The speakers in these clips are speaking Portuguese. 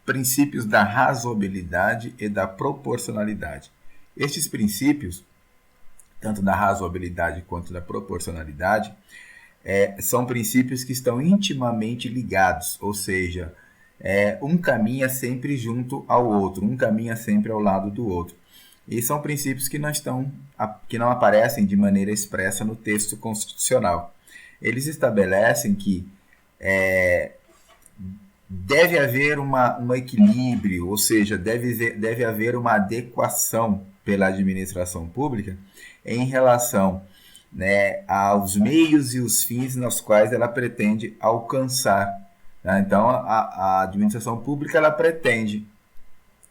princípios da razoabilidade e da proporcionalidade. Estes princípios, tanto da razoabilidade quanto da proporcionalidade, são princípios que estão intimamente ligados, ou seja, um caminha sempre junto ao outro, um caminha sempre ao lado do outro. E são princípios que não aparecem de maneira expressa no texto constitucional. Eles estabelecem que deve haver um equilíbrio, ou seja, deve haver uma adequação pela administração pública em relação, né, aos meios e os fins nos quais ela pretende alcançar. Né? Então, a administração pública ela pretende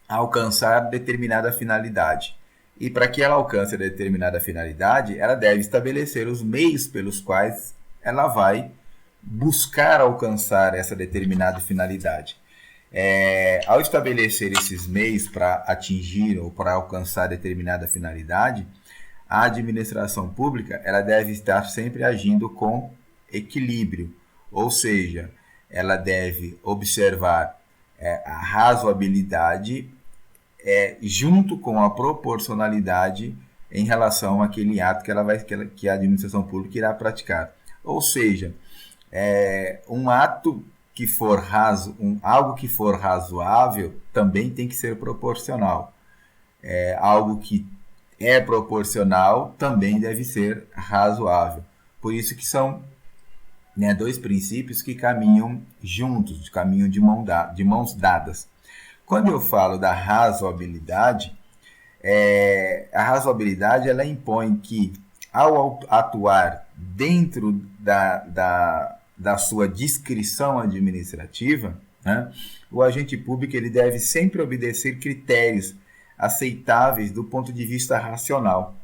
alcançar determinada finalidade. E para que ela alcance determinada finalidade, ela deve estabelecer os meios pelos quais ela vai buscar alcançar essa determinada finalidade. Ao estabelecer esses meios para atingir ou para alcançar determinada finalidade, a administração pública ela deve estar sempre agindo com equilíbrio, ou seja, ela deve observar a razoabilidade junto com a proporcionalidade em relação àquele ato que a administração pública irá praticar. Ou seja, um ato que for algo que for razoável também tem que ser proporcional. Algo que é proporcional também deve ser razoável. Por isso que são dois princípios que caminham juntos, caminham de mãos dadas. Quando eu falo da razoabilidade, a razoabilidade ela impõe que, ao atuar dentro da sua discrição administrativa, né, o agente público ele deve sempre obedecer critérios aceitáveis do ponto de vista racional,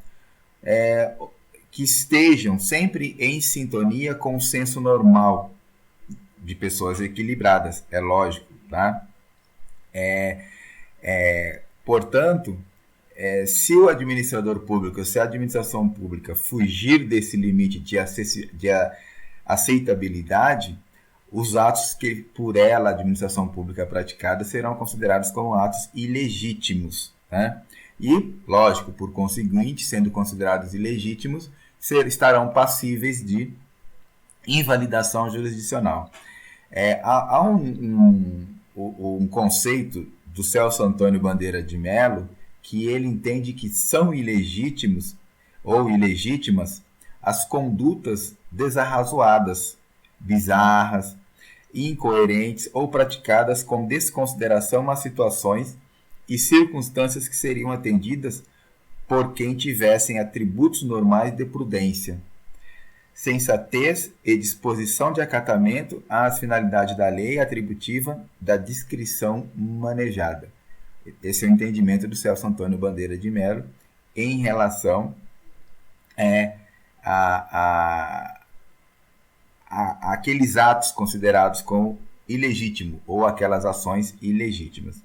que estejam sempre em sintonia com o senso normal de pessoas equilibradas, é lógico, tá? Portanto, se o administrador público, se a administração pública fugir desse limite de aceitabilidade, os atos que por ela a administração pública praticada serão considerados como atos ilegítimos, né? E, lógico, por conseguinte, sendo considerados ilegítimos, estarão passíveis de invalidação jurisdicional. Há um conceito do Celso Antônio Bandeira de Mello que ele entende que são ilegítimos ou ilegítimas as condutas desarrazoadas, bizarras, incoerentes ou praticadas com desconsideração às situações e circunstâncias que seriam atendidas por quem tivessem atributos normais de prudência, sensatez e disposição de acatamento às finalidades da lei atributiva da discrição manejada. Esse é o entendimento do Celso Antônio Bandeira de Mello em relação aqueles atos considerados como ilegítimos ou aquelas ações ilegítimas.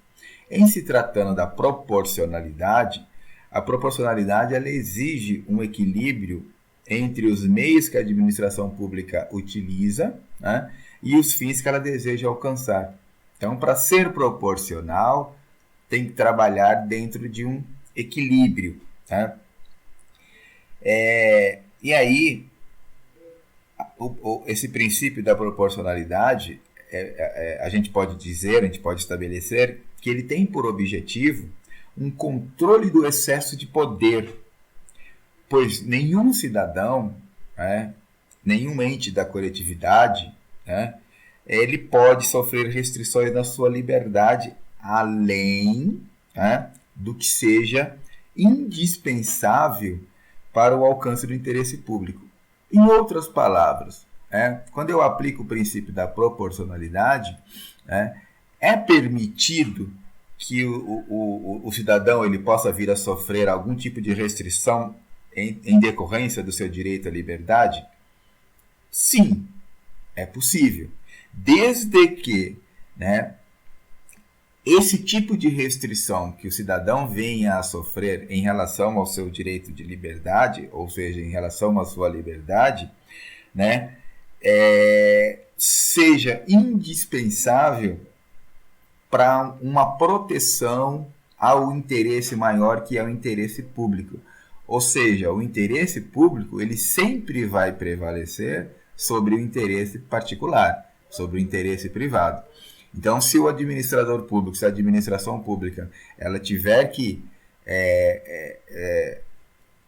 Em se tratando da proporcionalidade, a proporcionalidade ela exige um equilíbrio entre os meios que a administração pública utiliza, né, e os fins que ela deseja alcançar. Então, para ser proporcional, tem que trabalhar dentro de um equilíbrio. Tá? E aí, esse princípio da proporcionalidade, a gente pode dizer, a gente pode estabelecer que ele tem por objetivo um controle do excesso de poder, pois nenhum cidadão, nenhum ente da coletividade, ele pode sofrer restrições na sua liberdade além do que seja indispensável para o alcance do interesse público. Em outras palavras, quando eu aplico o princípio da proporcionalidade, é permitido que o cidadão ele possa vir a sofrer algum tipo de restrição em decorrência do seu direito à liberdade? Sim, é possível. Desde que esse tipo de restrição que o cidadão venha a sofrer em relação ao seu direito de liberdade, ou seja, em relação à sua liberdade, seja indispensável para uma proteção ao interesse maior, que é o interesse público. Ou seja, o interesse público ele sempre vai prevalecer sobre o interesse particular, sobre o interesse privado. Então, se o administrador público, se a administração pública, ela tiver que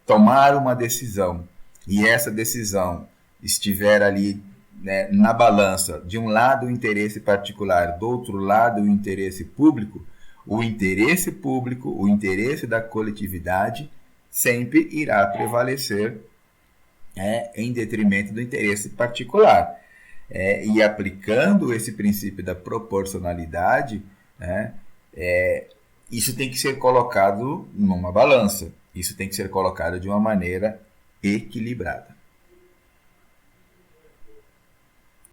tomar uma decisão e essa decisão estiver ali, né, na balança, de um lado o interesse particular, do outro lado o interesse público, o interesse da coletividade sempre irá prevalecer, em detrimento do interesse particular. E aplicando esse princípio da proporcionalidade, né, isso tem que ser colocado numa balança, isso tem que ser colocado de uma maneira equilibrada.